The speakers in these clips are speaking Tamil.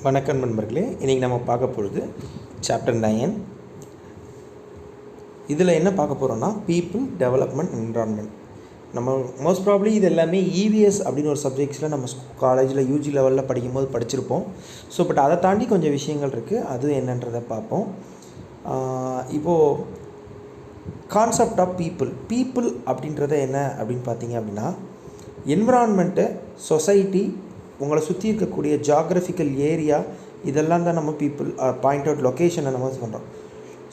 வணக்கம் நண்பர்களே. இன்றைக்கி நம்ம பார்க்க போகிறது சாப்டர் 9. இதில் என்ன பார்க்க போகிறோன்னா பீப்புள் டெவலப்மெண்ட் என்விரான்மெண்ட். நம்ம மோஸ்ட் ப்ராப்ளி இது எல்லாமே இவிஎஸ் அப்படின்னு ஒரு சப்ஜெக்ட்ஸில் நம்ம காலேஜில் யூஜி லெவலில் படிக்கும்போது படிச்சிருப்போம். ஸோ பட் அதை தாண்டி கொஞ்சம் விஷயங்கள் இருக்குது, அது என்னன்றதை பார்ப்போம். இப்போது கான்செப்ட் ஆஃப் பீப்புள் அப்படின்றத என்ன அப்படின்னு பார்த்தீங்க அப்படின்னா, என்விரான்மெண்ட்டு, சொசைட்டி, உங்களை சுற்றி இருக்கக்கூடிய ஜாகிரபிக்கல் ஏரியா, இதெல்லாம் தான் நம்ம பீப்புள் பாயிண்ட் அவுட் லொக்கேஷனை நம்ம பண்ணுறோம்.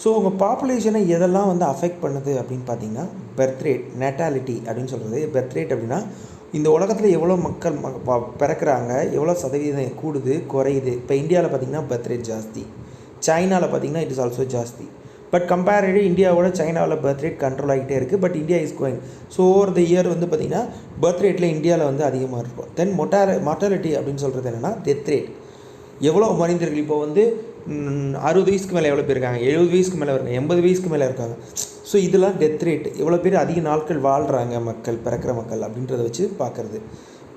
ஸோ உங்கள் பாப்புலேஷனை எதெல்லாம் வந்து அஃபெக்ட் பண்ணுது அப்படின்னு பார்த்தீங்கன்னா, பெர்த் ரேட், நெட்டாலிட்டி அப்படின்னு சொல்கிறது. பெர்த் ரேட் அப்படின்னா இந்த உலகத்தில் எவ்வளோ மக்கள் பிறக்கிறாங்க, எவ்வளோ சதவீதம் கூடுது குறையுது. இப்போ இந்தியாவில் பார்த்திங்கன்னா பெர்த் ரேட் ஜாஸ்தி, சைனாவில் பார்த்திங்கன்னா இட் இஸ் ஆல்சோ ஜாஸ்தி. பட் கம்பேரிட்டிவ் இந்தியாவோட சைனாவில் பர்த் ரேட் கண்ட்ரோல் ஆகிட்டே இருக்குது. But India is going. So over the year வந்து பார்த்திங்கன்னா பர்த் ரேட்டில் இந்தியாவில் வந்து அதிகமாக இருக்கும். தென் மார்ட்டாலிட்டி அப்படின்னு சொல்கிறது என்னென்னா டெத் ரேட். எவ்வளோ மனிதர்கள் இப்போ வந்து 60 வயசுக்கு மேலே எவ்வளோ பேர் இருக்காங்க, 70 வயசுக்கு மேலே இருக்காங்க, 80 வயசுக்கு மேலே இருக்காங்க. ஸோ இதெல்லாம் டெத் ரேட், எவ்வளோ பேர் அதிக நாட்கள் வாழ்கிறாங்க மக்கள், பிறக்கிற மக்கள் அப்படின்றத வச்சு பார்க்குறது.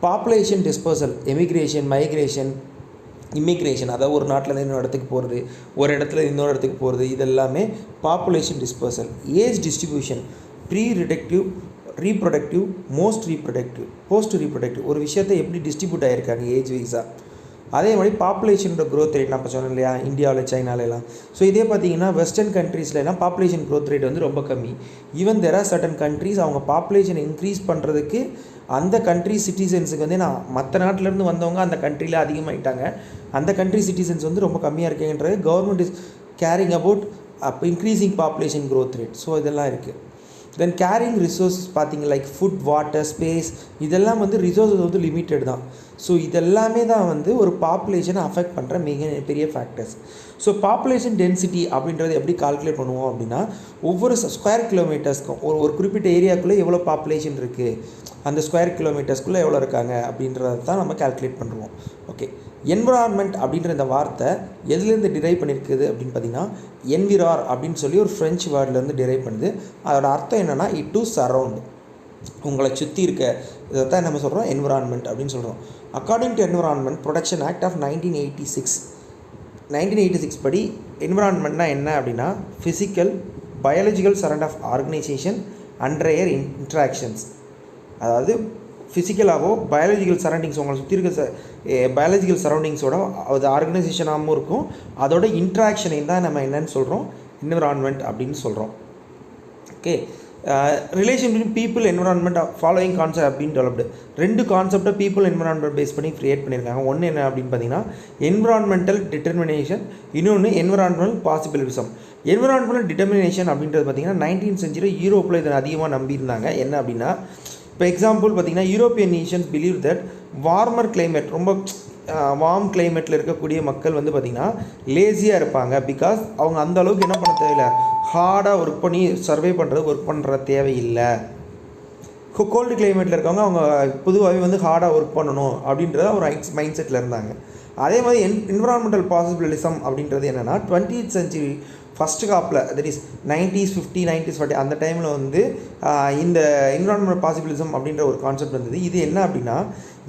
Population dispersal, emigration, migration, immigration, அதாவது ஒரு நாட்டில் இன்னொரு இடத்துக்கு போகிறது, ஒரு இடத்துல இன்னொரு இடத்துக்கு போகிறது, இதெல்லாமே population dispersal. Age distribution, prereproductive, reproductive, most reproductive, post reproductive, ஒரு விஷயத்தை எப்படி டிஸ்ட்ரிபியூட் ஆகியிருக்காங்க ஏஜ் வைஸாக. அதே மாதிரி பாப்புலேஷனோட க்ரோத் ரேட் நான் இப்போ சொன்னேன் இல்லையா, இந்தியாவில் சைனாலெலாம். ஸோ இதே பார்த்தீங்கன்னா வெஸ்டர்ன் கண்ட்ரீஸ்லாம் பாப்புலேஷன் க்ரோத் ரேட் வந்து ரொம்ப கம்மி. Even there are certain countries அவங்க பாப்புலேஷன் இன்க்ரீஸ் பண்ணுறதுக்கு அந்த கண்ட்ரி சிட்டிசன்ஸுக்கு வந்து மற்ற நாட்டிலேருந்து வந்தவங்க அந்த கண்ட்ரியில் அதிகமாகிட்டாங்க, அந்த கண்ட்ரி சிட்டிசன்ஸ் வந்து ரொம்ப கம்மியாக இருக்குன்றது government is carrying about increasing population growth rate. So இதெல்லாம் இருக்குது. தென் கேரிங் ரிசோர்ஸஸ் பார்த்திங்க லைக் ஃபுட், வாட்டர், ஸ்பேஸ், இதெல்லாம் வந்து ரிசோர்ஸஸ் வந்து லிமிட்டட் தான். ஸோ இதெல்லாமே தான் வந்து ஒரு பாப்புலேஷனை அஃபெக்ட் பண்ணுற மிக பெரிய ஃபேக்டர்ஸ். ஸோ பாப்புலேஷன் டென்சிட்டி அப்படின்றது எப்படி கால்குலேட் பண்ணுவோம் அப்படின்னா, ஒவ்வொரு ஸ்கொயர் கிலோமீட்டர்ஸ்க்கும் ஒரு குறிப்பிட்ட ஏரியாவுக்குள்ளே எவ்வளோ பாப்புலேஷன் இருக்குது, அந்த ஸ்கொயர் கிலோமீட்டர்ஸ்க்குள்ளே எவ்வளோ இருக்காங்க அப்படின்றத தான் நம்ம கால்குலேட் பண்ணுறோம். ஓகே, என்விரான்மெண்ட் அப்படின்ற இந்த வார்த்தை எதுலேருந்து டிரைவ் பண்ணியிருக்குது அப்படின்னு பார்த்தீங்கன்னா, என்விரார் அப்படின்னு சொல்லி ஒரு ஃப்ரெஞ்சு வேர்ட்லேருந்து டிரைவ் பண்ணுது. அதோட அர்த்தம் என்னென்னா இட் டு சரவுண்ட், உங்களை சுற்றி இருக்க இதை தான் நம்ம சொல்கிறோம் என்விரான்மெண்ட் அப்படின்னு சொல்கிறோம். According to environment protection act of 1986 படி என்விரான்மெண்ட்னா என்ன அப்படின்னா, physical, biological surround of organisation and rare interactions. அதாவது ஃபிசிக்கலாகவோ பயாலஜிக்கல் சரௌண்டிங்ஸ், உங்களை சுற்றி இருக்க பயாலஜிக்கல் சரௌண்டிங்ஸோட அது ஆர்கனைசேஷனாகவும் இருக்கும், அதோட இன்ட்ராக்ஷனையும் தான் நம்ம என்னன்னு சொல்கிறோம் என்விரான்மெண்ட் அப்படின்னு சொல்கிறோம். Okay, relation between people environment following concept அப்படின்னு டெவலப்டு. 2 கான்செப்டை பீப்புள் என்விரான்மெண்ட் பேஸ் பண்ணி க்ரியேட் பண்ணியிருக்காங்க. ஒன்று என்ன அப்படின்னு பார்த்தீங்கன்னா என்விரான்மெண்டல் டிட்டர்மினேஷன், இன்னொன்று என்விரான்மெண்டல் பாசிபிலிசம். என்விரான்மெண்டல் டிட்டர்மினேஷன் அப்படின்றது பார்த்திங்கன்னா 19th century யூரோப்பில் இதை அதிகமாக நம்பியிருந்தாங்க. என்ன அப்படின்னா, இப்போ எக்ஸாம்பிள் பார்த்திங்கன்னா European Nations believe that warmer climate, ரொம்ப வார்ம் கிளைமேட்டில் இருக்கக்கூடிய மக்கள் வந்து பார்த்திங்கன்னா லேசியாக இருப்பாங்க. பிகாஸ் அவங்க அந்த அளவுக்கு என்ன பண்ண தேவையில்லை, ஹார்டாக ஒர்க் பண்ணி சர்வே பண்ணுறதுக்கு ஒர்க் பண்ணுற தேவையில்லை. கோல்டு கிளைமேட்டில் இருக்கவங்க அவங்க பொதுவாகவே வந்து ஹார்டாக ஒர்க் பண்ணணும் அப்படின்றத ஒரு மைண்ட் செட்டில் இருந்தாங்க. அதே மாதிரி என்விரான்மெண்டல் பாசிபிலிசம் அப்படின்றது என்னென்னா 20th century ஃபஸ்ட்டு காப்பில், that is 90s, 50s, 90s, 40 அந்த டைமில் வந்து இந்த என்விரான்மெண்டல் பாசிபிலிசம் அப்படின்ற ஒரு கான்செப்ட் வந்தது. இது என்ன அப்படின்னா,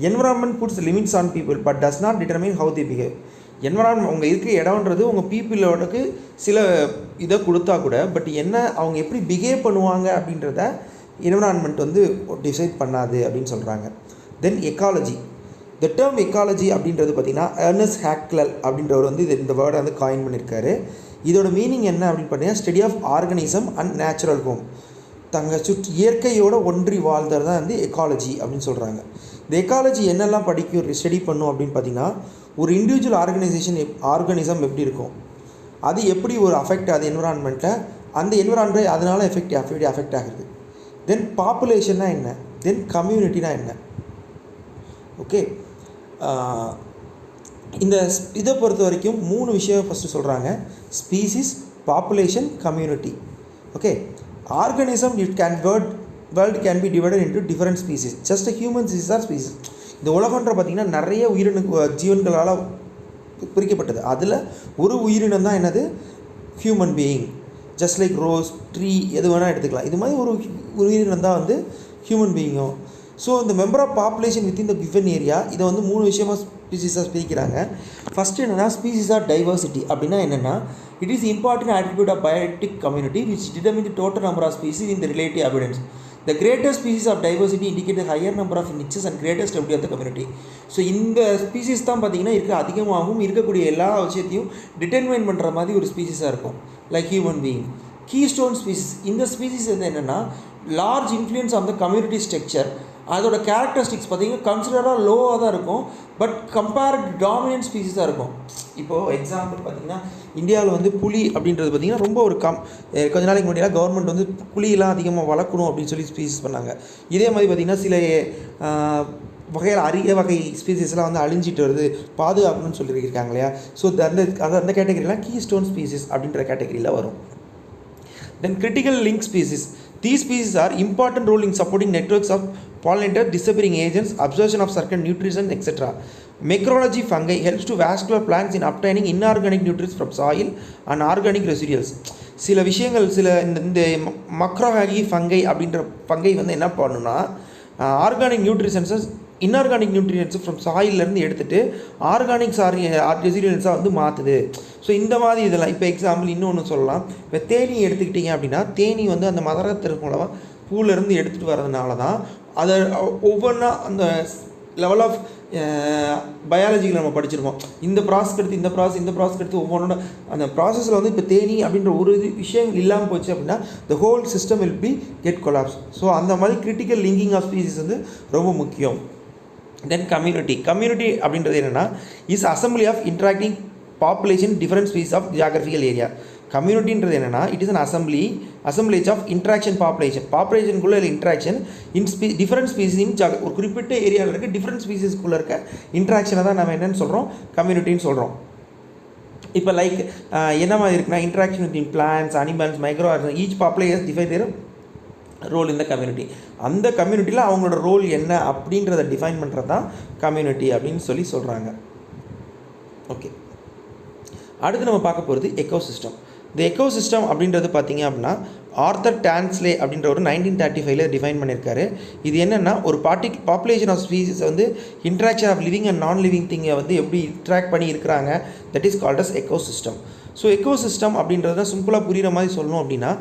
environment puts limits on people but does not determine how the behave. Environment உங்கள் இருக்கிற இடம்ன்றது உங்கள் பீப்புளோடக்கு சில இதை கொடுத்தா கூட, பட் என்ன அவங்க எப்படி பிஹேவ் பண்ணுவாங்க அப்படின்றத என்விரான்மெண்ட் வந்து டிசைட் பண்ணாது அப்படின்னு சொல்கிறாங்க. தென் எக்காலஜி, த டேர்ம் எக்காலஜி அப்படின்றது பார்த்திங்கன்னா எர்னஸ்ட் ஹேக்லர் அப்படின்றவர் வந்து இந்த வேர்டை வந்து காயின் பண்ணியிருக்காரு. இதோட மீனிங் என்ன அப்படின்னு பார்த்தீங்கன்னா, study of organism and natural home, இயற்கையோட ஒன்றி வாழ்தல் தான் வந்து எக்காலஜி அப்படின்னு சொல்கிறாங்க. இந்த எக்காலஜி என்னெல்லாம் ஸ்டடி பண்ணும் அப்படின்னு பார்த்தீங்கன்னா, ஒரு இண்டிவிஜுவல் ஆர்கனிசம் எப்படி இருக்கும், அது எப்படி ஒரு அஃபெக்ட் ஆகுது என்விரான்மெண்ட்டில், அந்த என்விரான்மெண்ட் அதனால் அஃபெக்ட் ஆகுது. தென் பாப்புலேஷன்னா என்ன, தென் கம்யூனிட்டினா என்ன. ஓகே, இந்த இதை பொறுத்த வரைக்கும் 3 விஷயம் ஃபஸ்ட்டு சொல்கிறாங்க: species, population, community. Okay, organism world can be divided into different species. Just human species or species. இந்த உலகன்ற பார்த்திங்கன்னா நிறைய ஜீவன்களால் பிரிக்கப்பட்டது. அதில் ஒரு உயிரினம் தான் என்னது, human being. Just like rose, tree, எது வேணால் எடுத்துக்கலாம். இது மாதிரி ஒரு உயிரினம் தான் வந்து ஹியூமன் பீயிங்கும். ஸோ இந்த member of population within the given area இதை வந்து 3 விஷயமாக ஸ்பீசிஸாக பிரிக்கிறாங்க. ஃபஸ்ட்டு என்னென்னா ஸ்பீசிஸ் ஆஃப் டைவர்சிட்டி. அப்படின்னா என்னென்னா it is important attribute of biotic community which determine the total number of species in the relative abundance. The greater species of diversity indicate the higher number of niches and greater stability of the community. So இந்த ஸ்பீசிஸ் தான் பார்த்திங்கன்னா அதிகமாகவும் இருக்கக்கூடிய எல்லா விஷயத்தையும் டிட்டர்மைன் பண்ணுற மாதிரி ஒரு ஸ்பீசிஸாக இருக்கும். Like human being. Keystone species. இந்த ஸ்பீசிஸ் வந்து என்னென்னா large influence on the community structure. அதோட கேரக்டரிஸ்டிக்ஸ் பார்த்திங்கன்னா கன்சிடராக லோவாக தான் இருக்கும். பட் கம்பேர்ட் டாமினன்ட் ஸ்பீசிஸாக இருக்கும். இப்போது எக்ஸாம்பிள் பார்த்திங்கன்னா இந்தியாவில் வந்து புலி அப்படின்றது பார்த்திங்கன்னா ரொம்ப ஒரு கொஞ்ச நாளைக்கு முன்னாடி கவர்மெண்ட் வந்து புலியெல்லாம் அதிகமாக வளர்க்கணும் அப்படின்னு சொல்லி ஸ்பீசிஸ் பண்ணாங்க. இதே மாதிரி பார்த்திங்கன்னா சில வகையில் அரிய வகை ஸ்பீசிஸ்லாம் வந்து அழிஞ்சிட்டு வருது, பாதுகாக்கணும்னு சொல்லியிருக்காங்க இல்லையா. ஸோ அந்த கேட்டகரிலாம் கீஸ்டோன் ஸ்பீசிஸ் அப்படின்ற கேட்டகரியில் வரும். Then critical link species. These species are important role in supporting networks of pollinators, disappearing agents, absorption of certain nutrients, etc. Macroalgae fungi helps to vascular plants in obtaining inorganic nutrients from soil and organic residuals. சில விஷயங்கள் இந்த மக்ரோஆல்கி ஃபங்கை அப்படின்ற ஃபங்கை வந்து என்ன பண்ணுன்னா ஆர்கானிக் நியூட்ரிஷன்ஸஸ் இன்ஆர்கானிக் நியூட்ரியன்ஸு ஃப்ரம் சாயிலேருந்து எடுத்துகிட்டு ஆர்கானிக் ரெசிடியன்ஸாக வந்து மாற்றுது. ஸோ இந்த மாதிரி இதெல்லாம் இப்போ எக்ஸாம்பிள் இன்னொன்று சொல்லலாம். இப்போ தேனி எடுத்துக்கிட்டிங்க அப்படின்னா தேனி வந்து அந்த மகரத்தின் மூலமாக பூலேருந்து எடுத்துகிட்டு வர்றதுனால தான் அதை ஒவ்வொன்றா அந்த லெவல் ஆஃப் பயாலஜியில் நம்ம படிச்சிருப்போம். இந்த ப்ராசஸ் எடுத்து ஒவ்வொன்றோட அந்த ப்ராசஸில் வந்து இப்போ தேனி அப்படின்ற ஒரு விஷயம் இல்லாமல் போச்சு அப்படின்னா the whole system will be get collapse. So அந்த மாதிரி கிரிட்டிக்கல் லிங்கிங் ஆஃப் ஸ்பீசிஸ் வந்து ரொம்ப முக்கியம். தென் கம்யூனிட்டி அப்படின்றது என்னென்னா is assembly of interacting population different species of geographical area. கம்யூனிட்டின்றது என்னென்னா it is an assemblage of interaction பாப்புலேஷனுக்குள்ளே இன்ட்ராக்ஷன் டிஃப்ரெண்ட் ஸ்பீசிஸ் ஒரு குறிப்பிட்ட ஏரியாவில் இருக்க டிஃப்ரெண்ட் ஸ்பீசிஸ்க்குள்ளே இருக்க இன்ட்ராக்ஷனை தான் நம்ம என்னென்னு சொல்கிறோம், கம்யூனிட்டின்னு சொல்கிறோம். இப்போ லைக் என்ன மாதிரி இருக்குன்னா interaction with plants, animals, micro organisms, each population define their role இந்த கம்யூனிட்டி. அந்த கம்யூனிட்டியில் அவங்களோட ரோல் என்ன அப்படின்றத டிஃபைன் பண்ணுறது தான் கம்யூனிட்டி அப்படின்னு சொல்கிறாங்க. ஓகே, அடுத்து நம்ம பார்க்க போகிறது எக்கோசிஸ்டம். இந்த எக்கோசிஸ்டம் அப்படின்றது பார்த்திங்க அப்படின்னா ஆர்தர் டான்ஸ்லே அப்படின்ற ஒரு 1935 டிஃபைன் பண்ணியிருக்காரு. இது என்னென்னா ஒரு பாப்புலேஷன் ஆஃப் ஸ்பீசிஸ் வந்து interaction of living and non living திங்கை வந்து எப்படி இன்ட்ராக்ட் பண்ணி இருக்கிறாங்க, that is called as ecosystem. So ecosystem அப்படின்றத சிம்பிளாக புரிகிற மாதிரி சொல்லணும் அப்படின்னா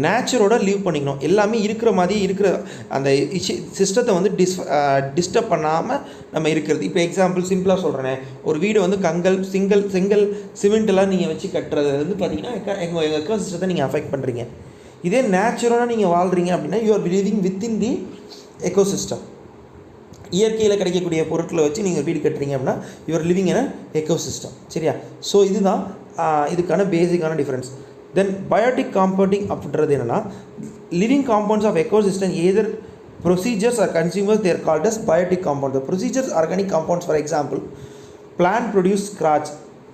நேச்சரோட லீவ் பண்ணிக்கணும், எல்லாமே இருக்கிற மாதிரி இருக்கிற அந்த சிஸ்டத்தை வந்து டிஸ்டர்ப் பண்ணாமல் நம்ம இருக்கிறது. இப்போ எக்ஸாம்பிள் சிம்பிளாக சொல்கிறேனே, ஒரு வீடு வந்து செங்கல் சிமெண்ட்டெல்லாம் நீங்கள் வச்சு கட்டுறது வந்து பார்த்தீங்கன்னா எங்கள் எக்கோ சிஸ்டத்தை நீங்கள் அஃபெக்ட் பண்ணுறீங்க. இதே நேச்சுரலாக நீங்கள் வாழ்கிறீங்க அப்படின்னா you are living within the ecosystem. இயற்கையில் கிடைக்கக்கூடிய பொருட்களை வச்சு நீங்கள் வீடு கட்டுறீங்க அப்படின்னா you are living in ecosystem. சரியா? ஸோ இதுதான் இதுக்கான பேசிக்கான டிஃப்ரென்ஸ். தென் பயோட்டிக் காம்பவுண்டிங் அப்படின்றது என்னென்னா living compounds of ecosystem either procedures or consumers, they are called as biotic compounds. The procedures organic compounds, for example, plant produce starch,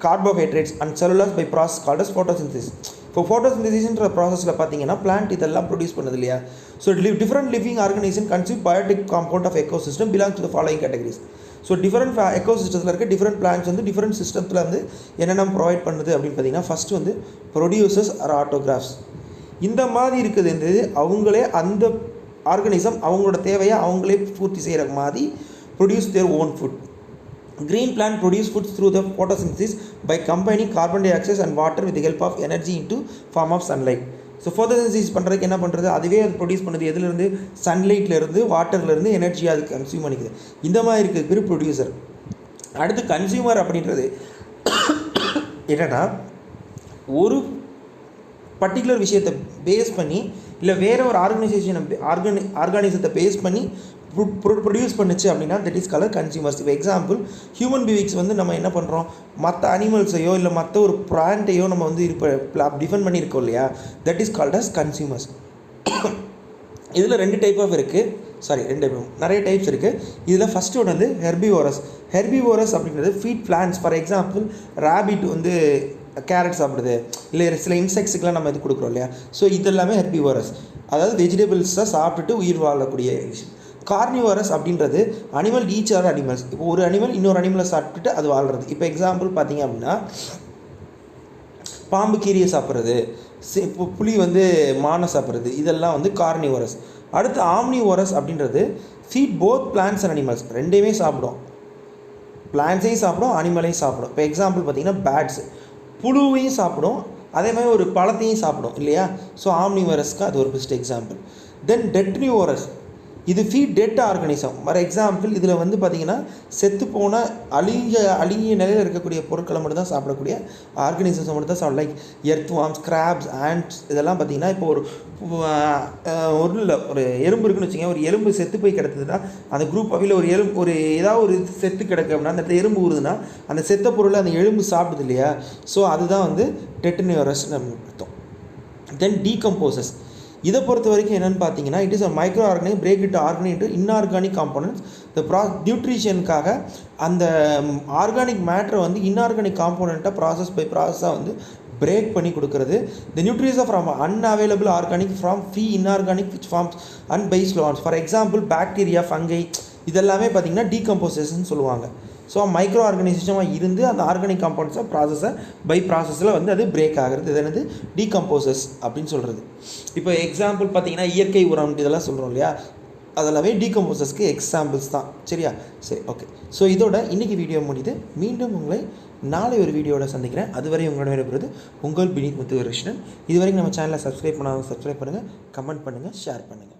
carbohydrates and cellulose by process called as photosynthesis. இப்போ ஃபோட்டோசிந்தசிஸ்ன்ற ப்ராசஸில் பார்த்தீங்கன்னா பிளான்ட் இதெல்லாம் ப்ரொடியூஸ் பண்ணுது இல்லையா. So different living organisation consume biotic compound of ecosystem belong to the following categories. So different எக்கோசிஸ்டத்தில் இருக்க டிஃப்ரெண்ட் பிளான்ஸ் வந்து டிஃப்ரெண்ட் சிஸ்டத்தில் வந்து என்னென்ன ப்ரொவைட் பண்ணுது அப்படின்னு பார்த்தீங்கன்னா ஃபஸ்ட்டு வந்து ப்ரொடியூசர்ஸ் ஆர் ஆட்டோகிராஃப்ஸ். இந்த மாதிரி இருக்குது வந்து அவங்களே அந்த ஆர்கனிசம் அவங்களோட தேவையை அவங்களே பூர்த்தி செய்கிற மாதிரி produce their own food. Green plant produce foods through the photosynthesis by combining carbon dioxide and water with the help of energy into form of sunlight. So photosynthesis பண்ணுறதுக்கு என்ன பண்ணுறது, அதுவே அது ப்ரொடியூஸ் பண்ணுது எதுலேருந்து, சன்லைட்லேருந்து வாட்டர்லேருந்து எனர்ஜியாக அது கன்சியூம் பண்ணிக்குது. இந்த மாதிரி இருக்குது பேர் ப்ரொடியூசர். அடுத்து கன்சியூமர் அப்படின்றது என்னென்னா ஒரு பர்டிகுலர் விஷயத்தை பேஸ் பண்ணி இல்லை வேறு ஒரு ஆர்கனைசத்தை பேஸ் பண்ணி ப்ரொடியூஸ் பண்ணிச்சு அப்படின்னா தட் இஸ் கால்ட் கன்சியூமர்ஸ். இப்போ எக்ஸாம்பிள் ஹியூமன் பீயிங்ஸ் வந்து நம்ம என்ன பண்ணுறோம், மற்ற அனிமல்ஸையோ இல்லை மற்ற ஒரு பிளான்ட்டையோ நம்ம வந்து டிஃபெண்ட் பண்ணியிருக்கோம் இல்லையா, that is called as consumers. இதில் நிறைய டைப்ஸ் இருக்குது. இதில் ஃபஸ்ட்டு ஒன்று வந்து ஹெர்பிவோரஸ் அப்படிங்கிறது feed plants. For example rabbit வந்து கேரட் சாப்பிடுது, இல்லை சில இன்செக்ட்ஸுக்கெலாம் நம்ம இது கொடுக்குறோம் இல்லையா. ஸோ இதெல்லாமே ஹெர்பிவோரஸ், அதாவது வெஜிடபிள்ஸை சாப்பிட்டுட்டு உயிர் வாழக்கூடிய விஷயம். கார்னிவோரஸ் அப்படின்றது அனிமல் ஈச் ஆர் அனிமல்ஸ். இப்போ ஒரு அனிமல் இன்னொரு அனிமலை சாப்பிட்டுட்டு அது வாழ்கிறது. இப்போ எக்ஸாம்பிள் பார்த்தீங்க அப்படின்னா பாம்பு கீரியை சாப்பிட்றது, புலி வந்து மானை சாப்பிட்றது, இதெல்லாம் வந்து கார்னிவோரஸ். அடுத்து ஆம்னிவோரஸ் அப்படின்றது feed both plants and animals, ரெண்டையுமே சாப்பிடும். பிளான்ட்ஸையும் சாப்பிடும், அனிமலையும் சாப்பிடும். இப்போ எக்ஸாம்பிள் பார்த்தீங்கன்னா பேட்ஸ் புழுவையும் சாப்பிடும், அதே மாதிரி ஒரு பழத்தையும் சாப்பிடும் இல்லையா. ஸோ ஆம்னிவோரஸ்க்கு அது ஒரு பெஸ்ட் எக்ஸாம்பிள். தென் டெட்ரிவோரஸ், இது feed dead organism. For example இதில் வந்து பார்த்திங்கன்னா செத்து போன அழுகிய நிலையில் இருக்கக்கூடிய பொருட்களை மட்டும் தான் சாப்பிடக்கூடிய ஆர்கானிசம்ஸை மட்டும் தான் சாப்பிடும். Like earth worms, crabs, ants, இதெல்லாம் பார்த்திங்கன்னா இப்போ ஒரு எறும்பு இருக்குன்னு வச்சுக்கோங்க. ஒரு எறும்பு செத்து போய் கிடக்குதுன்னா அந்த குரூப் அவையில் ஒரு ஏதாவது ஒரு செத்து கிடக்கு அப்படின்னா அந்த இடத்துல எறும்பு ஊறுதுன்னா அந்த செத்த பொருளை அந்த எறும்பு சாப்பிடுது இல்லையா. ஸோ அதுதான் வந்து டெட்ரிவோரஸ் நம்ம அர்த்தம். தென் டீகம்போசஸ், இதை பொறுத்த வரைக்கும் என்னென்னு பார்த்தீங்கன்னா it is a micro organic break it organic into inorganic components. இந்த நியூட்ரிஷனுக்காக அந்த ஆர்கானிக் மேட்டரை வந்து இன்ஆர்கானிக் காம்போனண்ட்டாக ப்ராசஸாக வந்து பிரேக் பண்ணி கொடுக்குறது. The nutrition from unavailable organic from free inorganic which forms and by ஸ்லோன்ஸ். ஃபார் எக்ஸாம்பிள் பாக்டீரியா, ஃபங்கை, இதெல்லாமே பார்த்திங்கன்னா டீகம்போசேஷன் சொல்லுவாங்க. ஸோ மைக்ரோ ஆர்கனைசேஷனாக இருந்து அந்த ஆர்கானிக் காம்பவுண்ட்ஸை ப்ராசஸில் வந்து அது பிரேக் ஆகிறது. இது என்னது டீகம்போசஸ் அப்படின்னு சொல்கிறது. இப்போ எக்ஸாம்பிள் பார்த்திங்கன்னா இயற்கை உரம் இதெல்லாம் சொல்கிறோம் இல்லையா, அதெல்லாமே டீகம்போசஸ்க்கு எக்ஸாம்பிள்ஸ் தான். சரியா? சரி, ஓகே. ஸோ இதோட இன்றைக்கி வீடியோ முடியுது. மீண்டும் உங்களை நாளை ஒரு வீடியோவில் சந்திக்கிறேன். அதுவரை உங்களோட விடைபெறுவது உங்கள் வினித் முத்துகிருஷ்ணன். இதுவரைக்கும் நம்ம சேனலை சப்ஸ்கிரைப் பண்ணுங்கள், கமெண்ட் பண்ணுங்கள், ஷேர் பண்ணுங்கள்.